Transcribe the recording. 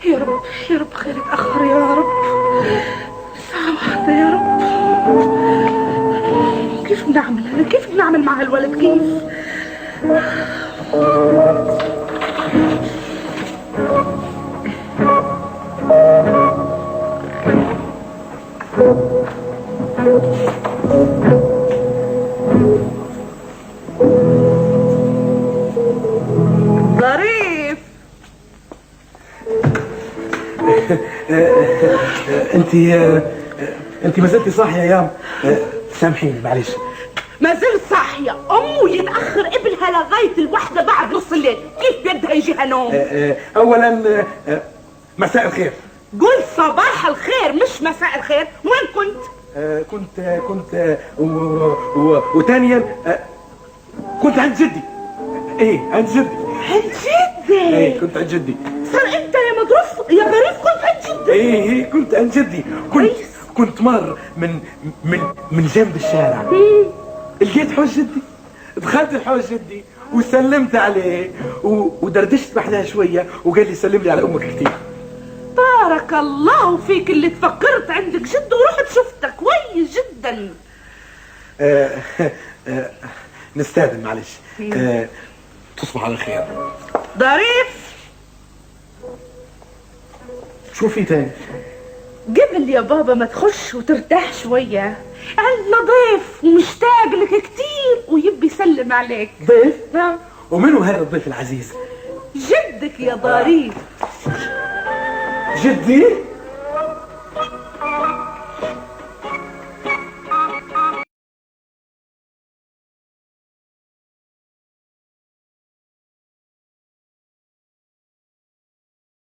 يا رب يا رب خير اتأخر يا رب، ساعة واحدة يا رب. كيف بنعمل هلا؟ كيف بنعمل مع هالولد؟ كيف؟ ظريف. انت ما زلتي صاحيه يا يام؟ سامحيني معلش. ما زلت صاحية. أمه يتأخر قبلها لغاية الوحدة بعد نص الليل، كيف بدها يجيها نوم؟ أولا مساء الخير. قل صباح الخير مش مساء الخير. وين كنت؟ كنت وثانيا كنت عند جدي. ايه عند جدي. عند جدي؟ ايه كنت عند جدي. صار انت يا مدروس يا ظريف كنت عند جدي؟ ايه كنت عند جدي. كنت مر من جنب الشارع. لقيت حوش جدي، دخلت الحوش جدي وسلمت عليه ودردشت بعدها شويه وقال لي سلم لي على امك كثير. بارك الله فيك اللي تفكرت عندك جد ورحت شفتك، كويس جدا. نستاذن معلش. تصبح على خير. ظريف شو في تاني؟ قبل يا بابا ما تخش وترتاح شوية، عندنا ضيف ومشتاق لك كتير ويبي يسلم عليك. ضيف؟ نعم. ومنو هذا الضيف العزيز؟ جدك يا ظريف. جدي؟